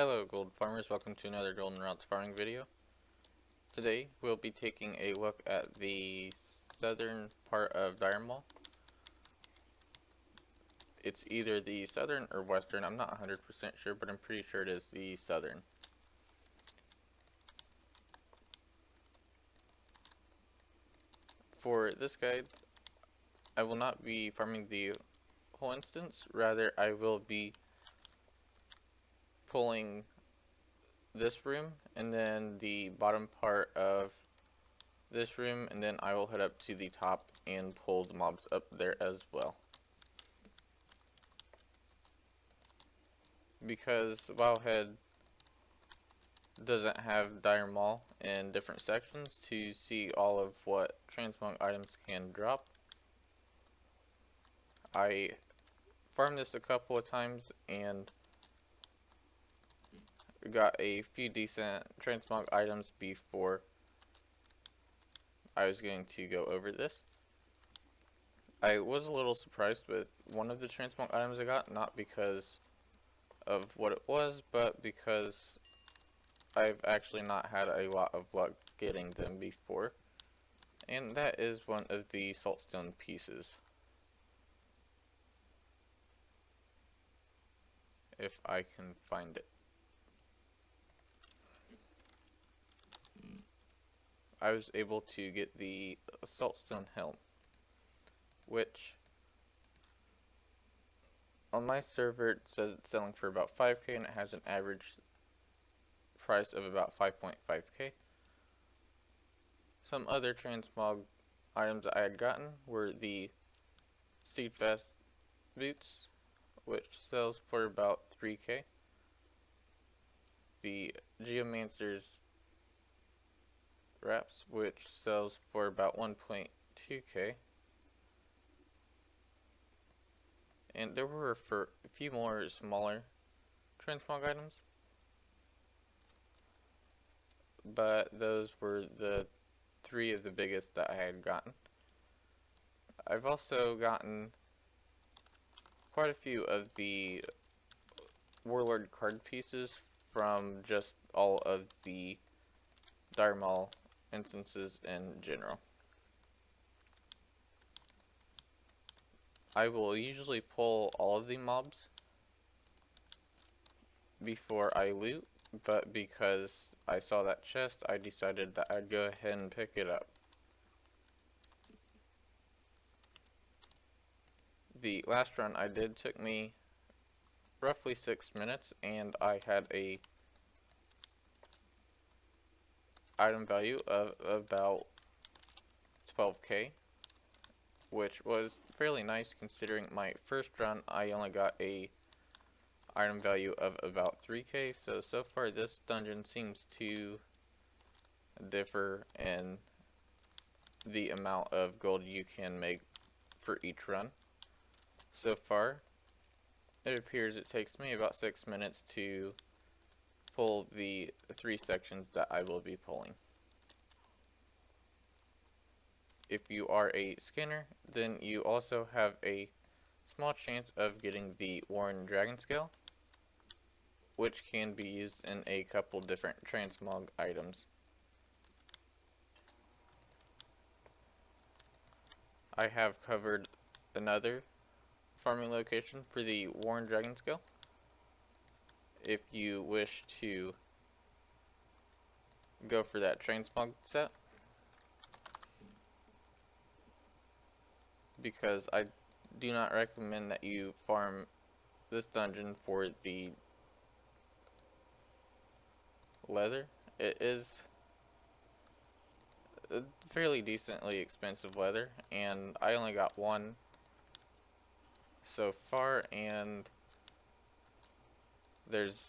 Hello gold farmers, welcome to another golden routes farming video. Today we'll be taking a look at the southern part of Maul. It's either the southern or western, I'm not 100% sure, but I'm pretty sure it is the southern. For this guide, I will not be farming the whole instance, rather I will be pulling this room and then the bottom part of this room, and then I will head up to the top and pull the mobs up there as well. Because Wildhead doesn't have Dire Maul in different sections to see all of what transmog items can drop, I farmed this a couple of times and got a few decent transmog items before I was going to go over this. I was a little surprised with one of the transmog items I got, not because of what it was, but because I've actually not had a lot of luck getting them before, and that is one of the Saltstone pieces. If I can find it. I was able to get the Saltstone helm, which on my server it says it's selling for about 5k and it has an average price of about 5.5k. Some other transmog items I had gotten were the Seedfast boots, which sells for about 3k. The Geomancer's wraps, which sells for about 1.2k. And there were for a few more smaller transmog items, but those were the three of the biggest that I had gotten. I've also gotten quite a few of the Warlord card pieces from just all of the Dire Maul instances in general. I will usually pull all of the mobs before I loot, but because I saw that chest, I decided that I'd go ahead and pick it up. The last run I did took me roughly 6 minutes, and I had a item value of about 12k, which was fairly nice considering my first run I only got a item value of about 3k. So far this dungeon seems to differ in the amount of gold you can make for each run. So far it appears it takes me about 6 minutes to pull the 3 sections that I will be pulling. If you are a skinner, then you also have a small chance of getting the Warren Dragon Scale, which can be used in a couple different transmog items. I have covered another farming location for the Warren Dragon Scale. If you wish to go for that transmog set, because I do not recommend that you farm this dungeon for the leather. It is a fairly decently expensive leather, and I only got one so far, and there's,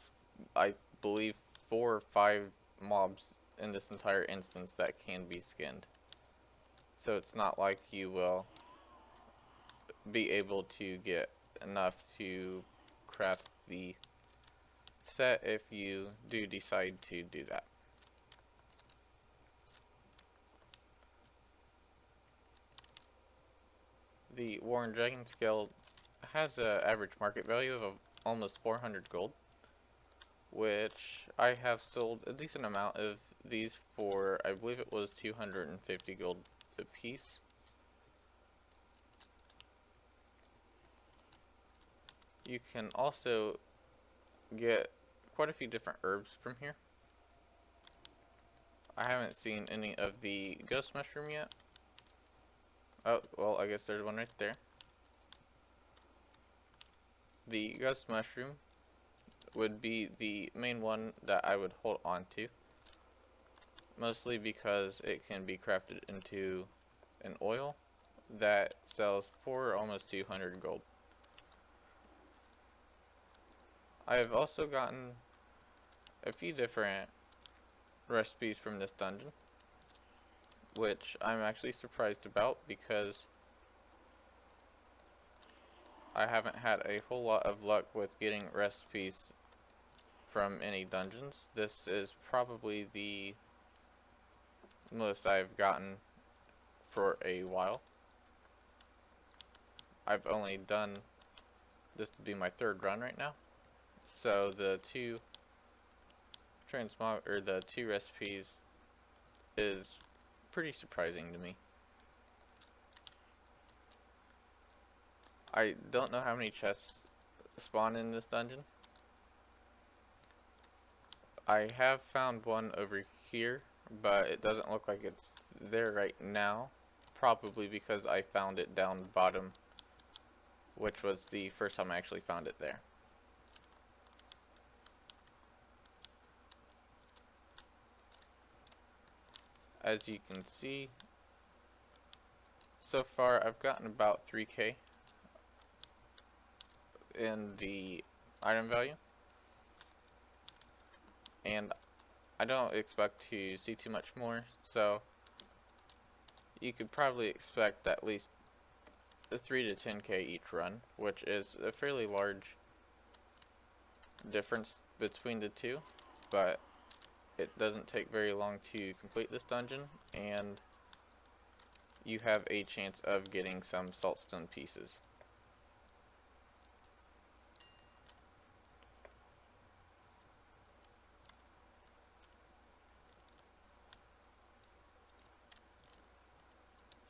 I believe, 4 or 5 mobs in this entire instance that can be skinned. So it's not like you will be able to get enough to craft the set if you do decide to do that. The Warren Dragon Scale has an average market value of almost 400 gold, which I have sold a decent amount of these for, I believe it was 250 gold a piece. You can also get quite a few different herbs from here. I haven't seen any of the ghost mushroom yet. Oh, well, I guess there's one right there. The ghost mushroom would be the main one that I would hold on to, mostly because it can be crafted into an oil that sells for almost 200 gold. I have also gotten a few different recipes from this dungeon, which I'm actually surprised about because I haven't had a whole lot of luck with getting recipes from any dungeons. This is probably the most I've gotten for a while. I've only done this to be my third run right now, so the two recipes is pretty surprising to me. I don't know how many chests spawn in this dungeon. I have found one over here, but it doesn't look like it's there right now, probably because I found it down bottom, which was the first time I actually found it there. As you can see, so far I've gotten about 3k in the item value, and I don't expect to see too much more, so you could probably expect at least a 3 to 10k each run, which is a fairly large difference between the two, but it doesn't take very long to complete this dungeon, and you have a chance of getting some saltstone pieces.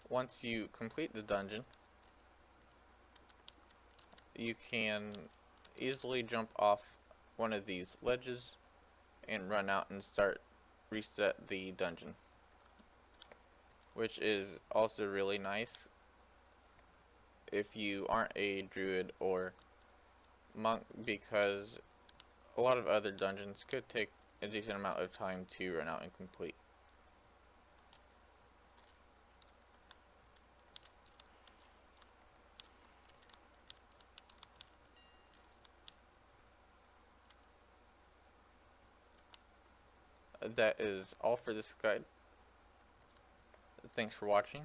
Once you complete the dungeon, you can easily jump off one of these ledges and run out and reset the dungeon, which is also really nice if you aren't a druid or monk, because a lot of other dungeons could take a decent amount of time to run out and complete. That is all for this guide. Thanks for watching.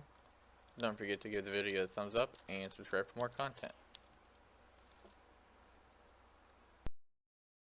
Don't forget to give the video a thumbs up and subscribe for more content.